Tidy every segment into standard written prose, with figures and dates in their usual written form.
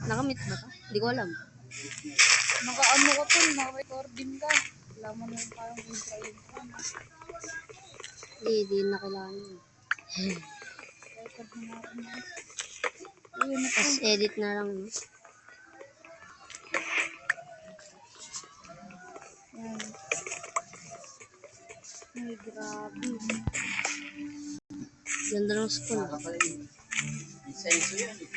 Nakamit ba ito? Hindi ko alam. Naka-ano ka po, naka-recording ka. Alam mo na yung parang intro. Hindi na kailangan. Record na natin. Tapos edit na lang. No? Yan. Ay, grabe. Ganda ng spoon. Isa-iso yan eh.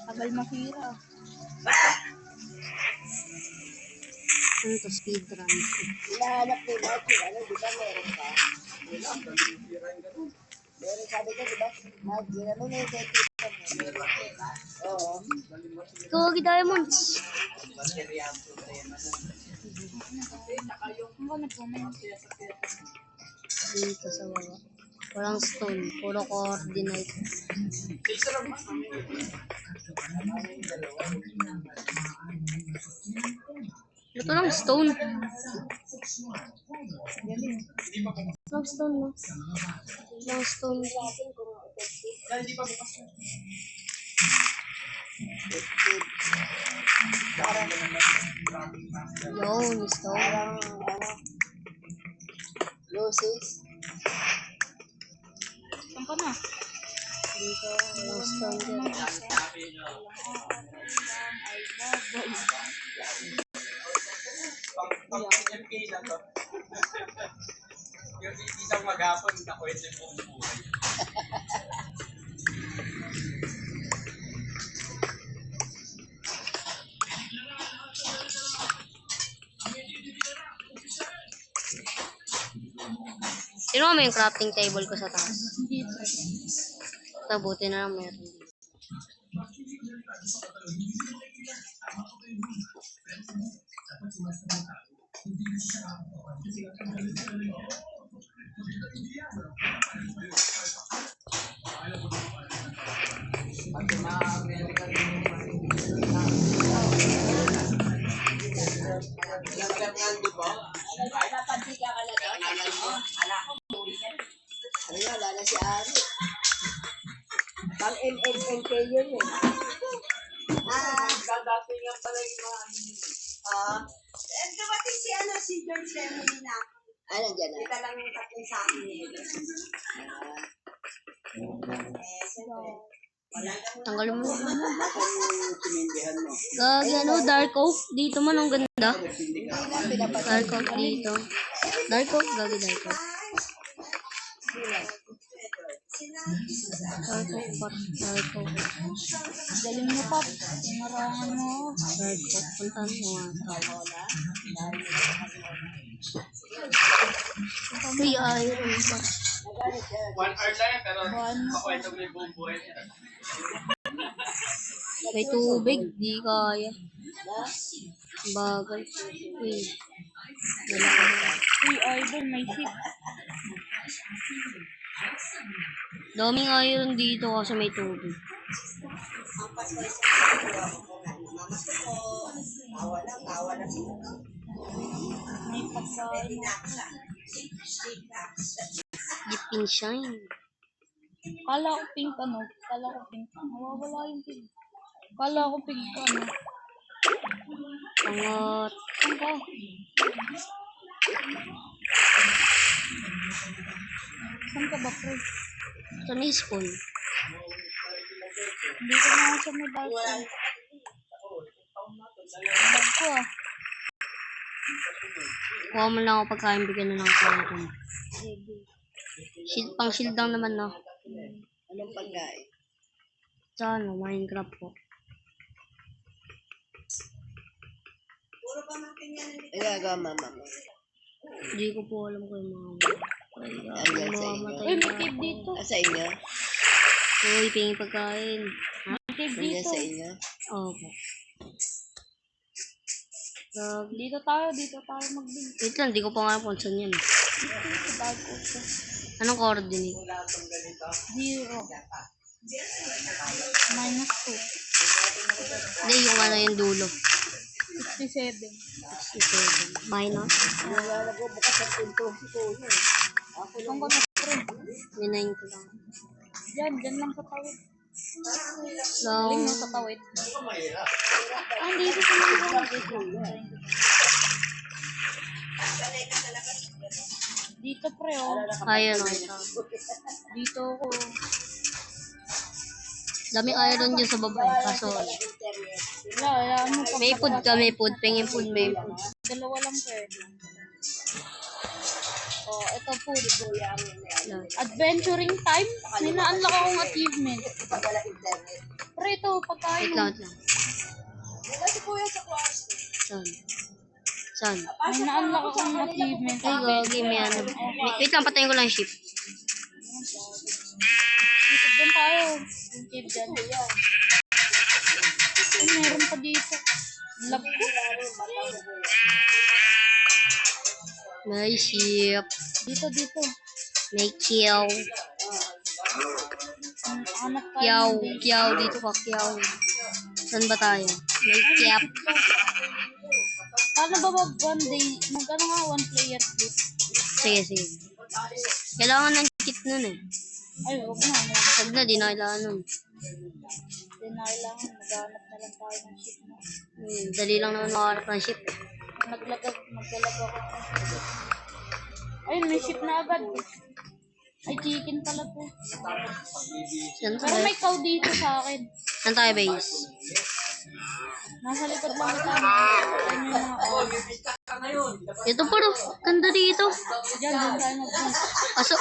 Tagal masira. Ano to? Speedrun. Hinahanap ko ba? Ano, di ba meron ka? Meron sabi ko, di ba? Ano na yung tetipan mo? Oo. Kawagi Diamonds. Ano nag-comment? Dito sa baba. Walang stone. Puro coordinate. Ito lang stone. Lang stone no? Lang stone. Yun, stone. Parang, Lucis. Saan ka na? Dito, walang stone dyan. Yung isang maghapon, nakwento yung buong buhay. Sino mo yung crafting table ko sa taas? Dito. Tabuti na lang meron. Ano yun, wala si Ari. Pang MMMK yun eh. Dadating nga pala yung mga Dumating si si John Semina. Ay, nandiyan na. Kita lang yung tatlong sa akin. Tanggalin mo. Ako yung sinindihan mo. Gagi ano, Dark Oak. Dito man ang ganda. Dark Oak dito. Dark Oak, gagi Dark Oak. Dark Oak pa. Dark Oak. Galing mo pa. Marangan mo. Dark Oak. Puntahan mo nga. Uy, iron pa. 1 hour lang yan, pero makwento mo yung buong buhay niya. May tubig, di kaya. Bagay. Uy. Uy, idol, may ship. Daming iron dito kasi may tubig. May pagkain. Dip and shine. Kala ko pink ano. Kala ko pink. Nawawala yung pink. Kala ko pink ano. Pangot. Saan ka? Saan ka ba, pre? Ito na yung spoon. Hindi ko na sa may balcony. Bag ko ah. Kuha mo lang ako pagkain, bigyan na lang ako natin. Shield, pang shield lang naman, no? Anong pagkain? Ito, ano, Minecraft po. Ay, gagawa mama mo. Hindi ko po alam kung yung mga... Andyan sa inyo. Uy, may cave dito. Sa inyo? Uy, pingin pagkain. Ha? May cave Andyan dito. sa inyo? Opo. Dito tayo magbili. Wait lang, di ko pa nga kung saan yan. Dito, bag ko ito. Anong coordinate? 0. -2. Hindi, yung ano yung dulo. 67. 67. Minus. Nagbubukas ang pinto ko. Saan ka na, pre? Minayin ko lang. Dyan lang sa tawid. Long. Galing mo sa tawid. Dito sa mga. Dito, pre, oh. Ayun, nakita. Dito ako. Daming iron dyan sa baba. Kaso, Wala, ano pa. may food ka, may food. Pengin food, may food. Dalawa lang, pre. Oh, ito food. Lang. Adventuring time? May na-unlock akong achievement. Wala internet. Pre, ito, pagkain Wait mo. lang, wait lang. Wala si Kuya sa kwarto. Saan? Saan? May na-unlock akong achievement. Ay, gagi, may ano. Wait lang, patayin ko lang yung ship. Dito dyan tayo. Yung cave dyan. Ay, meron pa dito. Love ko. May ship. Dito. May kill. Hanap tayo. Kiyaw. ng base. Kiyaw. Dito ka, kiyaw. Saan ba tayo? May cap. Paano ba one day? Mag-ano nga, one player clip? Sige, sige. Kailangan ng kit nun eh. Ay, wag na. Huwag na, di na kailangan nun. Hindi na kailangan. Maghanap na lang tayo ng ship na. Dali lang naman makaharap ng ship. Maglalag ako. Ayun, may ship na agad. Ay, chicken pala to. Saan Pero tayo? may cow dito sa akin. Saan tayo base? Nasa likod lang kita. Ayun yung mga cow. Ito pa rin. Ganda dito. Diyan tayo mag-base. Kaso,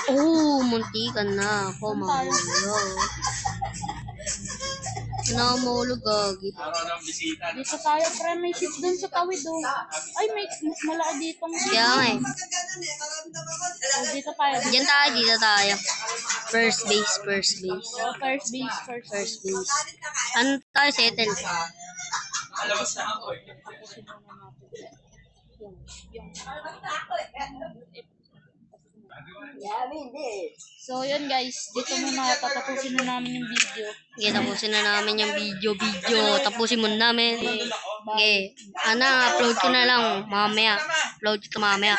muntikan na ako. Mahulog. Mahulog, gagi. Dito tayo, pre. May ship dun sa tawid, oh. Ay, may mas malaki dito. Kaya nga eh. Oh, dito tayo. Diyan tayo, dito tayo. First base, first base. Oh, first base. First base. Ano tayo, settle? Yami, hindi. So, yun guys. Dito muna tatapusin na namin yung video. Okay, tapusin na namin yung video. Tapusin muna namin. Okay, upload ko na lang mamaya. Upload ko mamaya.